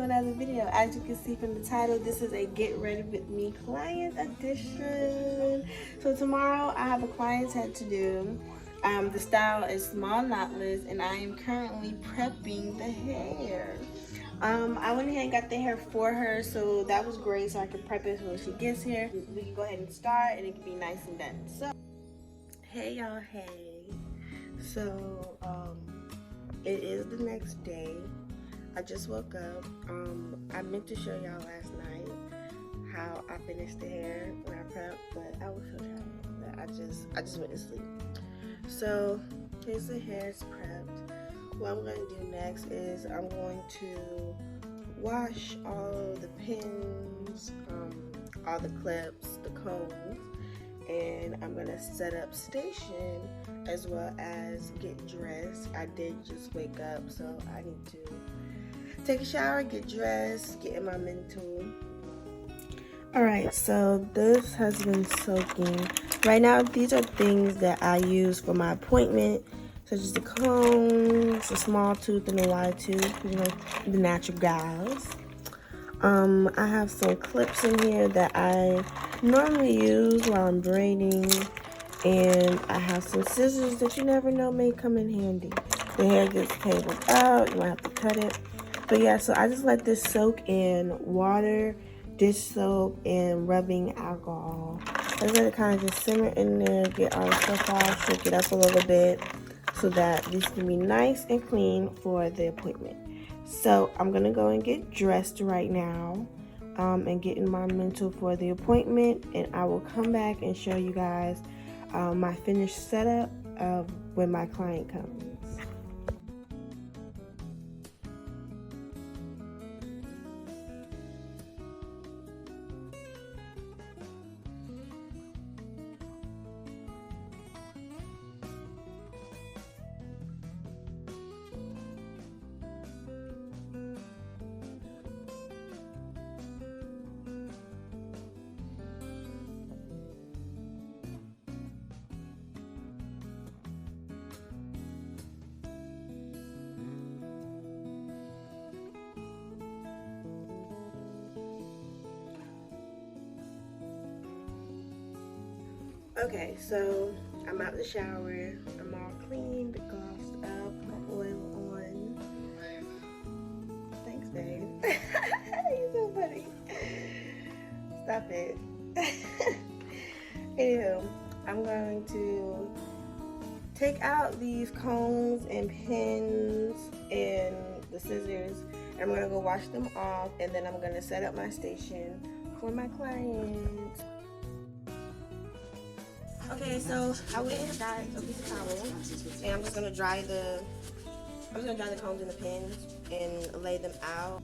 another video. As you can see from the title, this is a Get Ready With Me client edition. So tomorrow I have a client's head to do. The style is small knotless, and I am currently prepping the hair. I went ahead and got the hair for her, so that was great, so I could prep it when she gets here. We can go ahead and start, and it can be nice and done. So, hey y'all, hey. So, it is the next day. I just woke up. I meant to show y'all last night how I finished the hair when I prepped, but I was so tired that I just went to sleep. So, here's the hair, it's prepped. What I'm going to do next is I'm going to wash all the pins, all the clips, the combs, and I'm going to set up station as well as get dressed. I did just wake up, so I need to take a shower, get dressed, get in my mental. Alright, so this has been soaking. Right now, these are things that I use for my appointment, such as the combs, the small tooth and the wide tooth, you know, the natural guys. I have some clips in here that I normally use while I'm braiding, and I have some scissors that you never know may come in handy. The hair gets tangled out, you might have to cut it. But yeah, so I just let this soak in water, dish soap, and rubbing alcohol. I just let it kind of just simmer in there, get all the stuff off, shake it up a little bit, so that this can be nice and clean for the appointment. So I'm gonna go and get dressed right now, and get in my mental for the appointment, and I will come back and show you guys my finished setup of when my client comes. Okay, so I'm out the shower. I'm all cleaned, glossed up, got oil on. Thanks, babe. You're so funny. Stop it. Anywho, I'm going to take out these combs and pins and the scissors. I'm going to go wash them off, and then I'm going to set up my station for my clients. Okay, so I went and got a piece of towel, and I'm just gonna dry the combs and the pins and lay them out.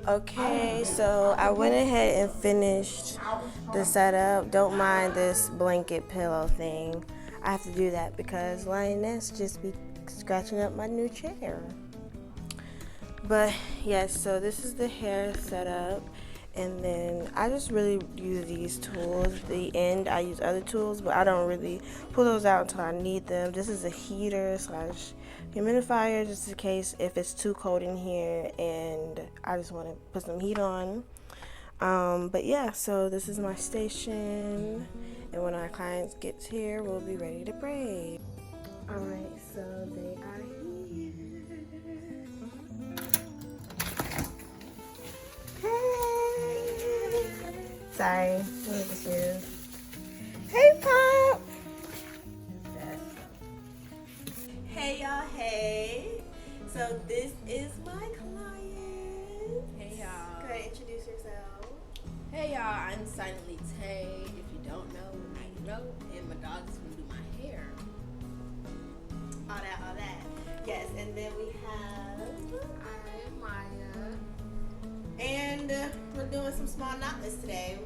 Okay, so I went ahead and finished the setup. Don't mind this blanket pillow thing. I have to do that because Lioness just be scratching up my new chair. But yes, so this is the hair setup, and then I just really use these tools. The end, I use other tools, but I don't really pull those out until I need them. This is a heater / humidifier, just in case if it's too cold in here and I just want to put some heat on. But yeah, so this is my station, and when our clients gets here, we'll be ready to braid. Alright, so they are here. Hey! Sorry, look at the shoes. Hey, Pop! Hey, y'all, hey. So this is my client. Hey, y'all. Go ahead, introduce yourself. Hey, y'all, I'm SilentlyTay. If you don't know, now you know. And my dog's gonna do my hair. All that. Yes, and then we have... I'm Maya. And we're doing some small knotless today.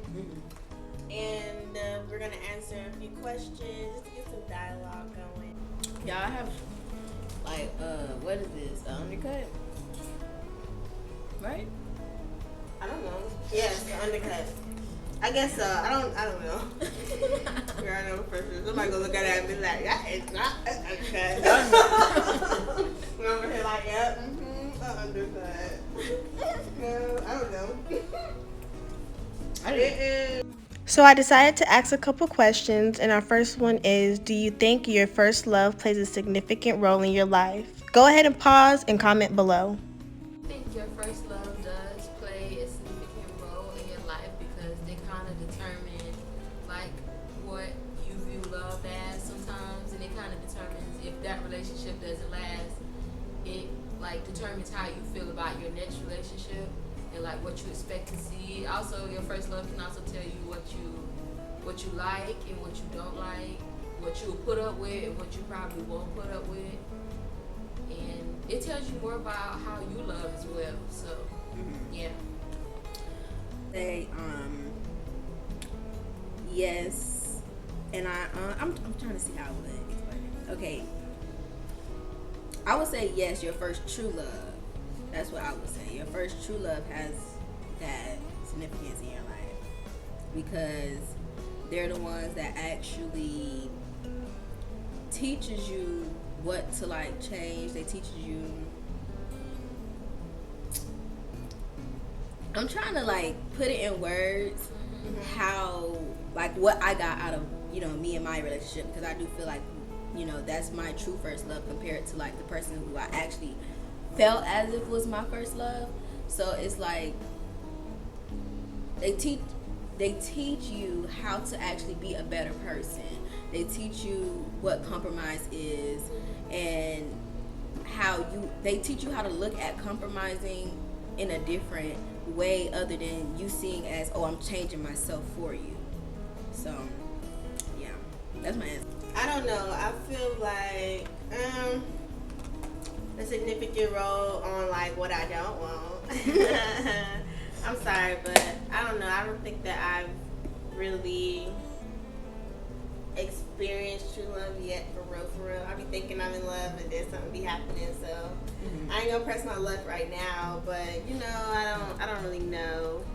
And we're going to answer a few questions just to get some dialogue going. Y'all have, like, what is this? An undercut? Right? I don't know. Yes, the undercut. I guess so. I don't know. Girl, I know for sure. Somebody gonna look at it and be like, yeah, it's not. Okay. We're over here like, yeah, I understand. No, I don't know. So I decided to ask a couple questions, and our first one is, do you think your first love plays a significant role in your life? Go ahead and pause and comment below. I think your first love does play a significant role in your life because they kind of determine like what you view love as sometimes, and it kind of determines if that relationship doesn't last. It like determines how you feel about your next relationship and like what you expect to see. Also, your first love can also tell you what you like and what you don't like, what you'll put up with and what you probably won't put up with. And it tells you more about how you love as well. So, yeah. Say, yes, and I'm trying to see how I would explain it. Okay, I would say yes. Your first true love. That's what I would say. Your first true love has that significance in your life because they're the ones that actually teaches you what to like change. They teaches you. I'm trying to like put it in words how like what I got out of me and my relationship, because I do feel like that's my true first love compared to like the person who I actually felt as if was my first love. So it's like they teach you how to actually be a better person. They teach you what compromise is and they teach you how to look at compromising in a different way other than you seeing as, oh, I'm changing myself for you. So yeah, that's my answer. I don't know. I feel like a significant role on like what I don't want. I'm sorry, but I don't know. I don't think that I've really experienced true love yet, for real. I be thinking I'm in love and then something be happening, so I ain't gonna press my luck right now. But I don't really know.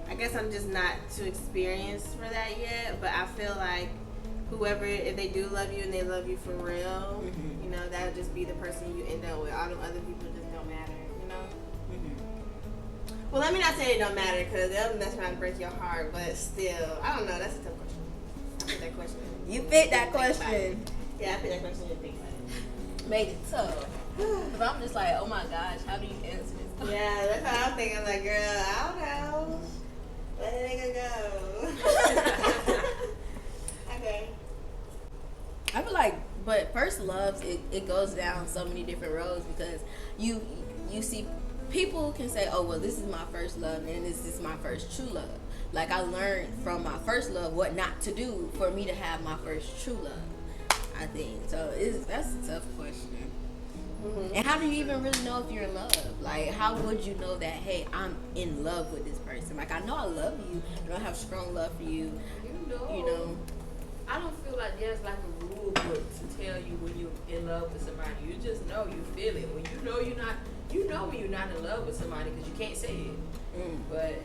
I guess I'm just not too experienced for that yet. But I feel like whoever, if they do love you and they love you for real, that'll just be the person you end up with. All them other people just don't matter, Well, let me not say it don't matter, because they'll mess around and break your heart, but still, I don't know. That's a tough question. I picked that question. You picked that question. Yeah, I picked that question and think about it. Made it tough. Because I'm just like, oh my gosh, how do you answer this? Yeah, that's what I'm thinking. Like, girl, I don't know. Let the nigga go. Okay. I feel like, but first loves, it goes down so many different roads, because you see people can say, oh, well, this is my first love and this is my first true love. Like, I learned from my first love what not to do for me to have my first true love, I think. So that's a tough question. And how do you even really know if you're in love? Like, how would you know that, hey, I'm in love with this person? Like, I know I love you, and I have strong love for you. You know. I don't feel like there's like a rule book to tell you when you're in love with somebody. You just know, you feel it. When you know you're not, when you're not in love with somebody because you can't say it. But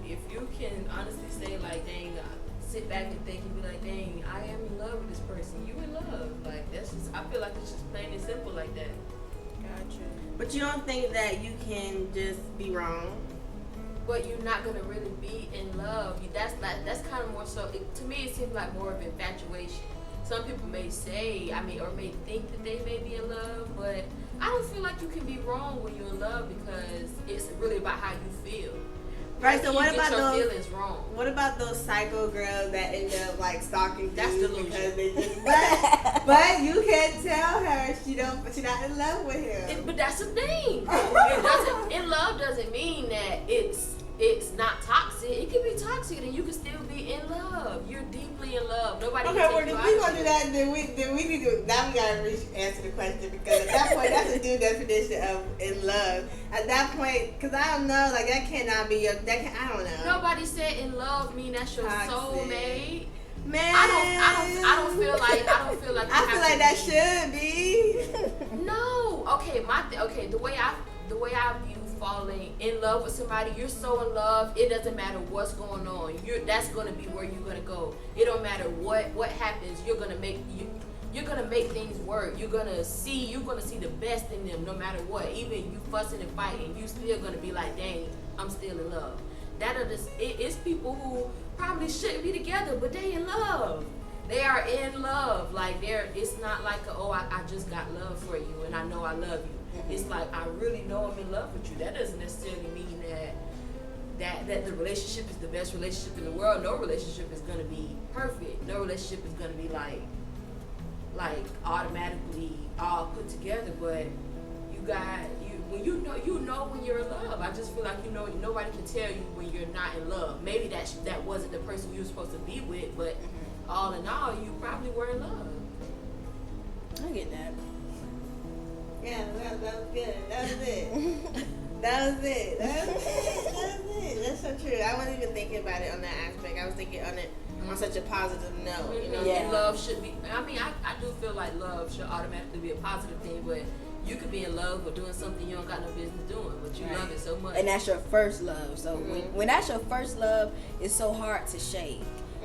if you can honestly say like, dang, sit back and think and be like, dang, I am in love with this person. You in love. Like, that's just, I feel like it's just plain and simple like that. Gotcha. But you don't think that you can just be wrong? But you're not gonna really be in love. That's kind of more so. To me, it seems like more of infatuation. Some people may say, or may think that they may be in love, but I don't feel like you can be wrong when you're in love because it's really about how you feel. Right. So what about those feelings wrong? What about those psycho girls that end up like stalking? That's delusion. Because they just, but you can't tell her she not in love with him. But that's the thing. In love doesn't mean that it's not toxic. It can be toxic and you can still be in love. You're deeply in love. Nobody Okay, well, if we gonna do that, then we need to, now we gotta answer the question, because at that point, that's a new definition of in love. At that point, because I don't know, like, that cannot be I don't know. Nobody said in love mean that's your soulmate. Man, I don't feel like I feel like that should be. No. Okay, the way I view falling in love with somebody, you're so in love, it doesn't matter what's going on. That's gonna be where you're gonna go. It don't matter what happens. You're gonna make things work. You're gonna see the best in them no matter what. Even you fussing and fighting, you still gonna be like, dang, I'm still in love. It's people who probably shouldn't be together, but they in love. They are in love. Like it's not like I just got love for you and I know I love you. It's like I really know I'm in love with you. That doesn't necessarily mean that the relationship is the best relationship in the world. No relationship is gonna be perfect. No relationship is gonna be like automatically all put together. But when you know when you're in love. I just feel like nobody can tell you when you're not in love. Maybe that wasn't the person you were supposed to be with, but all in all, you probably were in love. I get that. Yeah, that was good. That was it. That was it. That's so true. I wasn't even thinking about it on that aspect. I was thinking on it on such a positive note. You know, Yeah. Love should be. I mean, I do feel like love should automatically be a positive thing, but you could be in love with doing something you don't got no business doing, but you love it so much. And that's your first love. So when that's your first love, it's so hard to shake.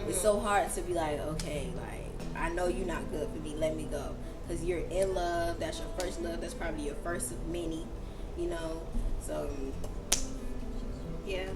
It's so hard to be like, okay, like I know you're not good for me. Let me go. Because you're in love. That's your first love. That's probably your first of many, So yeah.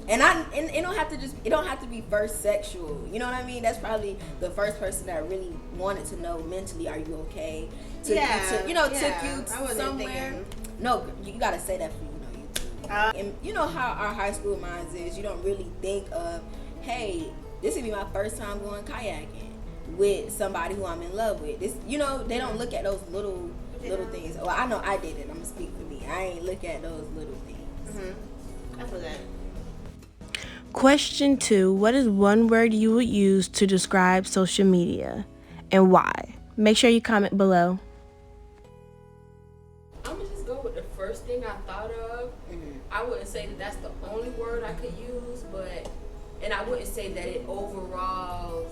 And it don't have to be first sexual. You know what I mean? That's probably the first person that really wanted to know mentally, are you okay? Took you somewhere. No, you gotta say that for you too. And you know how our high school minds is. You don't really think of, hey, this would be my first time going kayaking with somebody who I'm in love with. This, they don't look at those little things. Well, I know I did it. I'm gonna speak for me. I ain't look at those little things. I feel that. Question 2. What is one word you would use to describe social media and why? Make sure you comment below. I'm gonna just go with the first thing I thought of. I wouldn't say that that's the only word I could use, and I wouldn't say that it overall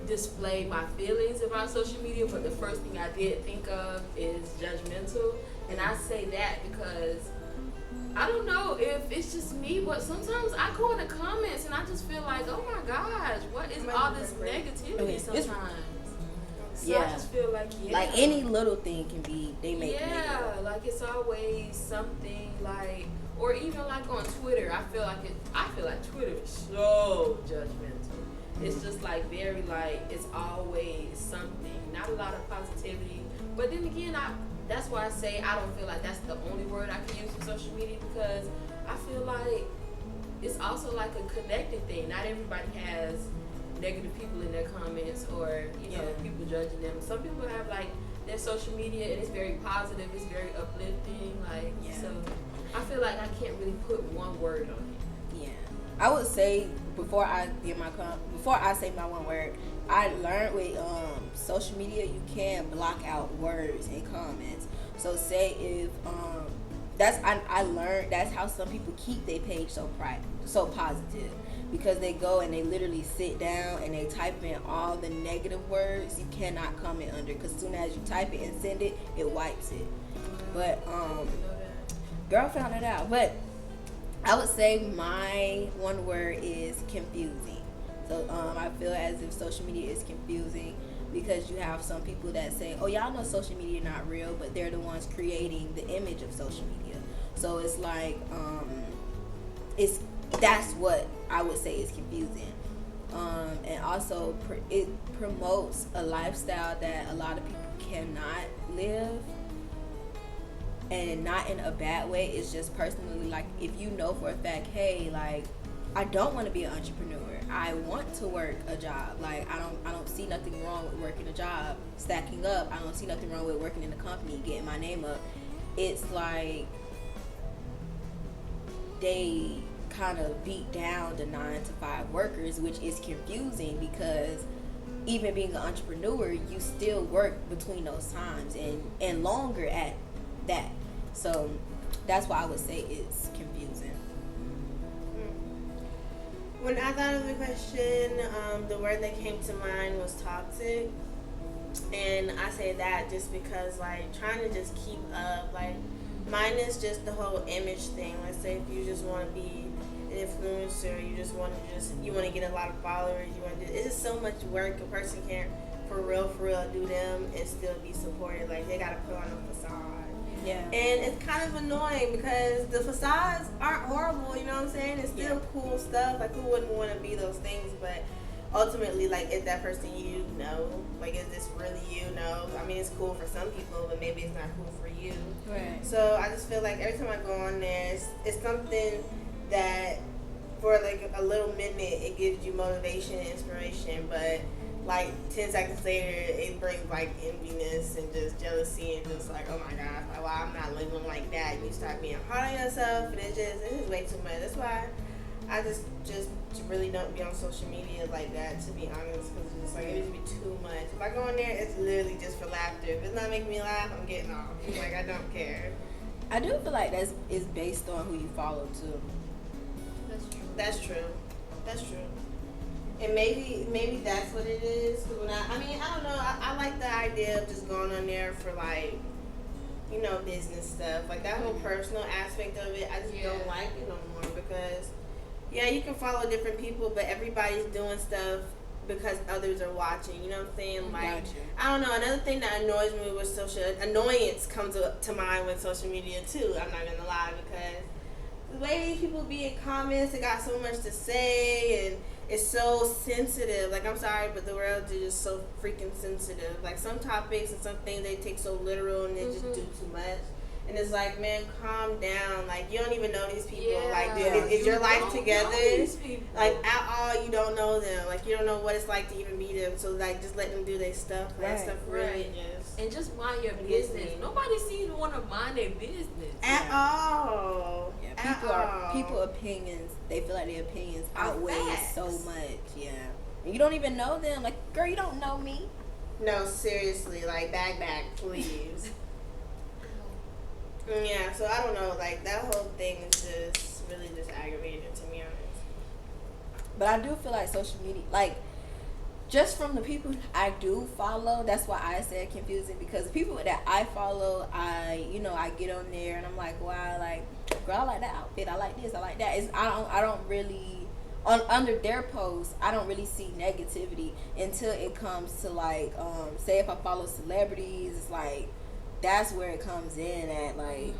display my feelings about social media, but the first thing I did think of is judgmental. And I say that because I don't know if it's just me, but sometimes I go in the comments and I just feel like, oh my gosh, what is all this negativity sometimes? So I just feel like, like any little thing can be, they make it negative. Like it's always something like, or even like on Twitter, I feel like Twitter is so judgmental. It's just like very like, it's always something, not a lot of positivity. But then again, that's why I say I don't feel like that's the only word I can use for social media, because I feel like it's also like a connected thing. Not everybody has negative people in their comments or people judging them. Some people have like their social media and it's very positive, it's very uplifting. So I feel like I can't really put one word on it. Yeah, I would say before I say my one word, I learned with social media you can block out words and comments. So say if I learned that's how some people keep their page so positive, because they go and they literally sit down and they type in all the negative words. You cannot comment under, because as soon as you type it and send it, it wipes it. But girl found it out. But I would say my one word is confusing. So I feel as if social media is confusing because you have some people that say, oh, y'all know social media not real, but they're the ones creating the image of social media. So it's like, that's what I would say is confusing. And also it promotes a lifestyle that a lot of people cannot live. And not in a bad way. It's just personally, like, if you know for a fact, hey, like, I don't want to be an entrepreneur. I want to work a job. Like, I don't see nothing wrong with working a job, stacking up. I don't see nothing wrong with working in a company, getting my name up. It's like they kind of beat down the 9-to-5 workers, which is confusing because even being an entrepreneur, you still work between those times and longer at that. So that's why I would say it's confusing. When I thought of the question, the word that came to mind was toxic. And I say that just because, like, trying to just keep up, like, Mine is just the whole image thing. Let's say if you just want to be an influencer, you want to get a lot of followers, it's just so much work. A person can't for real do them and still be supported. Like they gotta put on a facade. Yeah. And it's kind of annoying because the facades aren't horrible, you know what I'm saying? It's still cool stuff. Like, who wouldn't want to be those things? But ultimately, like, is that person you know? Like, is this really you? No. I mean, it's cool for some people, but maybe it's not cool for you. Right. So I just feel like every time I go on there, it's something that for like a little minute it gives you motivation and inspiration, but like 10 seconds later it brings like enviness and just jealousy and just like, oh my god, like, well, I'm not living like that. You start being hard on yourself, and it's just way too much. That's why I just really don't be on social media like that, to be honest, because it's just like it would be too much. If I go on there, it's literally just for laughter. If it's not making me laugh, I'm getting off. Like, I don't care. I do feel like is based on who you follow too. That's true. And maybe that's what it is. Cause when I don't know. I like the idea of just going on there for like, you know, business stuff. Like that whole personal aspect of it, I just don't like it no more because, yeah, you can follow different people, but everybody's doing stuff because others are watching. You know what I'm saying? Like, Gotcha. I don't know. Another thing that annoys me with annoyance comes to mind with social media too. I'm not gonna lie, because the way these people be in comments, they got so much to say, and it's so sensitive. Like, I'm sorry, but the world is just so freaking sensitive. Like, some topics and some things they take so literal and they just do too much. And it's like, man, calm down. Like, you don't even know these people. Yeah. Like, is your life together? Like, Like, at all, you don't know them. Like, you don't know what it's like to even be them. So, like, just let them do their stuff. Like, that stuff really just... And just mind your business. Nobody seems to want to mind their business. At all. Yeah, people opinions. They feel like their opinions outweigh so much. Yeah, and you don't even know them. Like, girl, you don't know me. No, seriously. Like, back, please. Yeah, so I don't know. Like, that whole thing is just really just aggravating, to be honest. But I do feel like social media, like, just from the people I do follow, that's why I said confusing, because the people that I follow, I get on there and I'm like, wow, like, girl, I like that outfit, I like this, I like that. I don't really, under their posts, I don't really see negativity until it comes to like, say if I follow celebrities, it's like, that's where it comes in at, like,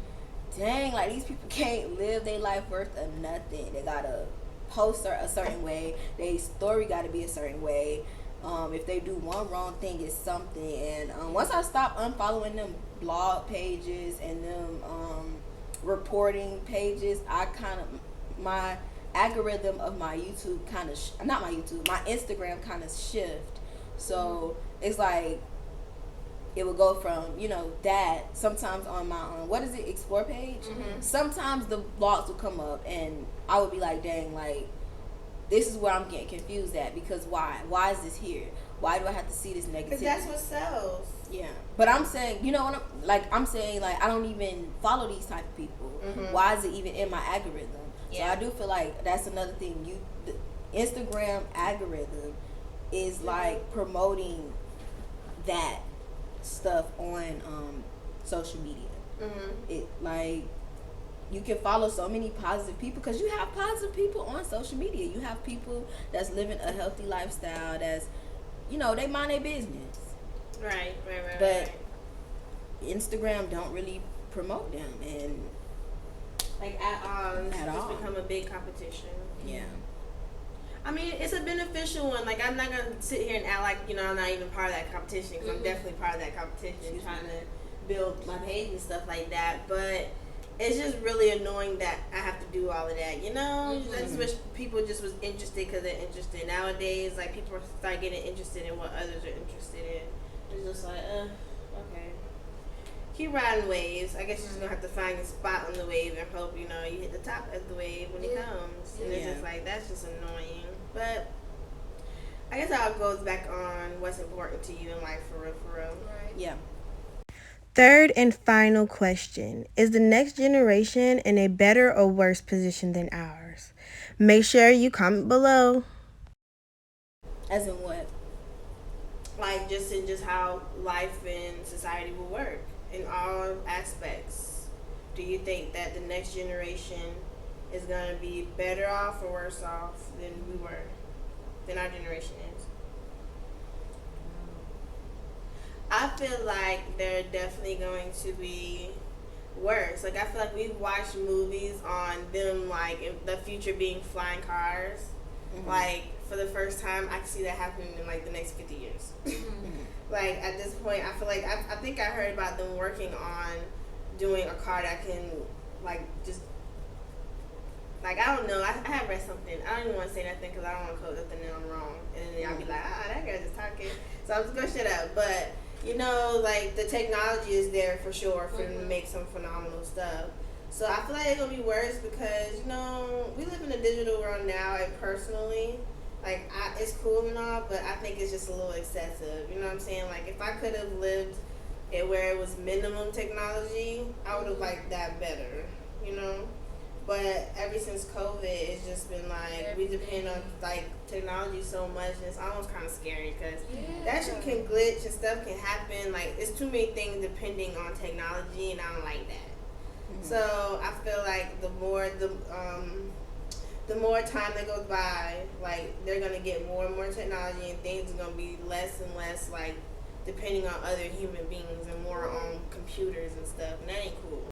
dang, like, these people can't live their life worth of nothing. They gotta post a certain way, their story gotta be a certain way. If they do one wrong thing, it's something. And once I stopped unfollowing them blog pages and them reporting pages, my algorithm of my YouTube my Instagram kind of shift. So it's like it would go from, that sometimes on my explore page. Sometimes the blogs will come up and I would be like, dang, like, this is where I'm getting confused at, because why is this here? Why do I have to see this negativity? Because that's what sells. Yeah, but I'm saying, I'm saying, like, I don't even follow these type of people. Why is it even in my algorithm? So I do feel like that's another thing. The Instagram algorithm is like promoting that stuff on social media. It, like, you can follow so many positive people because you have positive people on social media. You have people that's living a healthy lifestyle, that's, they mind their business. Right. But Instagram don't really promote them, and like at all. It's become a big competition. Yeah. I mean, it's a beneficial one. Like, I'm not gonna sit here and act like, I'm not even part of that competition, because I'm definitely part of that competition, trying to build my page and stuff like that. But it's just really annoying that I have to do all of that, I just wish people just was interested because they're interested. Nowadays, like, people start getting interested in what others are interested in. It's just like, okay. Keep riding waves. I guess you're just gonna have to find your spot on the wave and hope, you hit the top of the wave when it comes. And it's just like, that's just annoying. But I guess it all goes back on what's important to you in life, for real. Right. Yeah. Third and final question. Is the next generation in a better or worse position than ours? Make sure you comment below. As in what? Like, just in just how life and society will work in all aspects. do you think that the next generation is gonna be better off or worse off than our generation is? I feel like they're definitely going to be worse. Like, I feel like we've watched movies on them, like, in the future being flying cars. Like, for the first time, I can see that happening in, like, the next 50 years. Like, at this point, I feel like, I think I heard about them working on doing a car that can, like, just, like, I don't know. I have read something. I don't even want to say nothing because I don't want to quote nothing and I'm wrong. And then y'all be like, that girl just talking. So I'm just going to shut up. But, you know, like, the technology is there for sure for them to make some phenomenal stuff. So I feel like it's going to be worse because, you know, we live in a digital world now, and personally, like, it's cool and all, but I think it's just a little excessive. You know what I'm saying? Like, if I could have lived it where it was minimum technology, I would have liked that better, you know? But ever since COVID, it's just been like, we depend on, like, technology so much, and it's almost kind of scary because that shit can glitch and stuff can happen. Like, it's too many things depending on technology, and I don't like that. So I feel like the more time that goes by, like, they're gonna get more and more technology, and things are gonna be less and less, like, depending on other human beings and more on computers and stuff, and that ain't cool.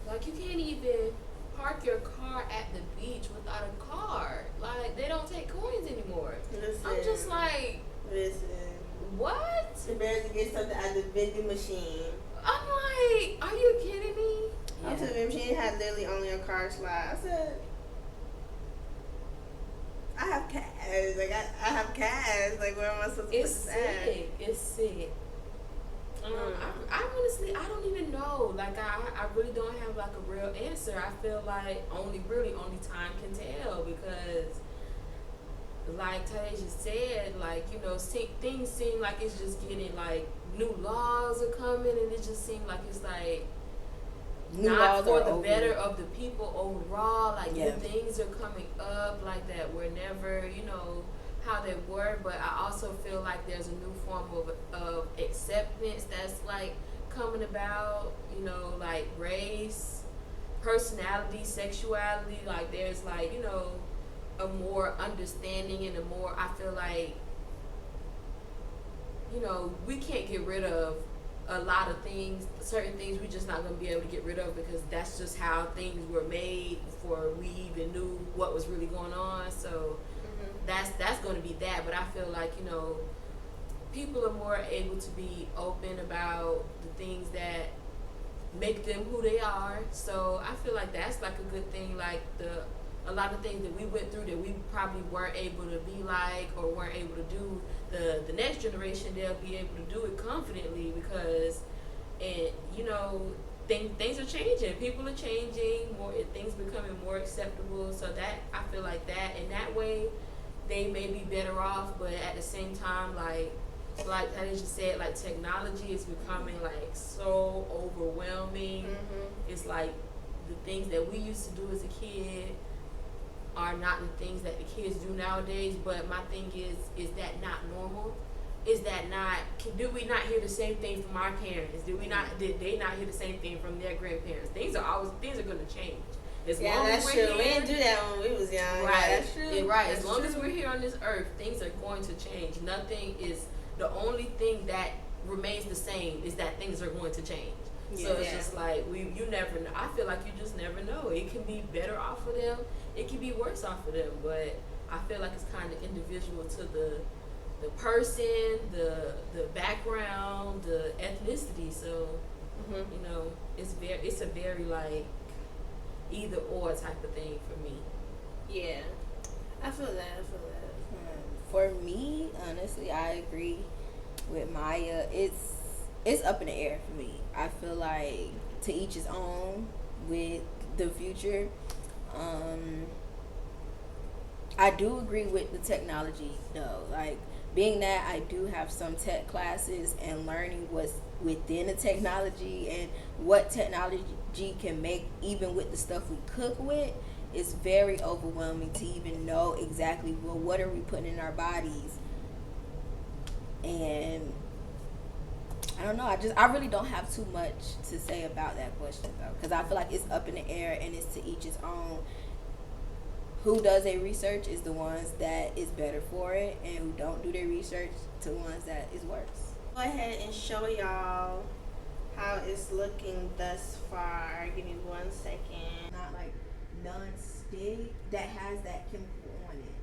Like, you can't even park your car at the beach without a card. Like, they don't take coins anymore. Listen, I'm just like, what? You better get something out of the vending machine. I'm like, are you kidding me? I went to the vending machine, had literally only a card slot. I said, I have cash. Like, I have cash. Like, where am I supposed to put this at? It's sick. I honestly, I don't even know. Like, I really don't have, like, a real answer. I feel like only time can tell because, like Tadeja said, like, you know, things seem like it's just getting, like, new laws are coming, and it just seems like it's, like, not for the better of the people overall. Like, new things are coming up, like, that were never, you know, how they were, but I also feel like there's a new form of acceptance that's, like, coming about, you know, like race, personality, sexuality. Like, there's, like, you know, a more understanding and a more, I feel like, you know, we can't get rid of a lot of things. Certain things we're just not going to be able to get rid of because that's just how things were made before we even knew what was really going on. So that's going to be that. But I feel like, you know, people are more able to be open about the things that make them who they are. So I feel like that's, like, a good thing. Like, a lot of things that we went through that we probably weren't able to be like or weren't able to do, the next generation, they'll be able to do it confidently because, and, you know, things are changing. People are changing. Things becoming more acceptable. So that, I feel like that in that way, they may be better off. But at the same time, like Tadeja said, like, technology is becoming, like, so overwhelming. It's like the things that we used to do as a kid are not the things that the kids do nowadays. But my thing is that not normal? Is that not, did we not hear the same thing from our parents? Did they not hear the same thing from their grandparents? Things are going to change. As long as we're true. We didn't do that when we was young. Right. That's true. Right. That's as long true. as we're here on this earth, things are going to change. Nothing is, the only thing that remains the same is that things are going to change. So it's just like, you never know. I feel like you just never know. It can be better off for them. It can be worse off for them. But I feel like it's kind of individual to the person, the background, the ethnicity. So, you know, it's a very, like, either or type of thing for me. Yeah. I feel that. For me, honestly, I agree with Maya. It's up in the air for me. I feel like to each his own with the future. I do agree with the technology though. Like, being that I do have some tech classes and learning what's within the technology and what technology can make, even with the stuff we cook with, it's very overwhelming to even know exactly, well, what are we putting in our bodies. And I don't know. I really don't have too much to say about that question though, because I feel like it's up in the air and it's to each its own. Who does their research is the ones that is better for it, and who don't do their research to the ones that is worse. Go ahead and show y'all how it's looking thus far. Give me 1 second. Not like non-stick that has that chemical on it.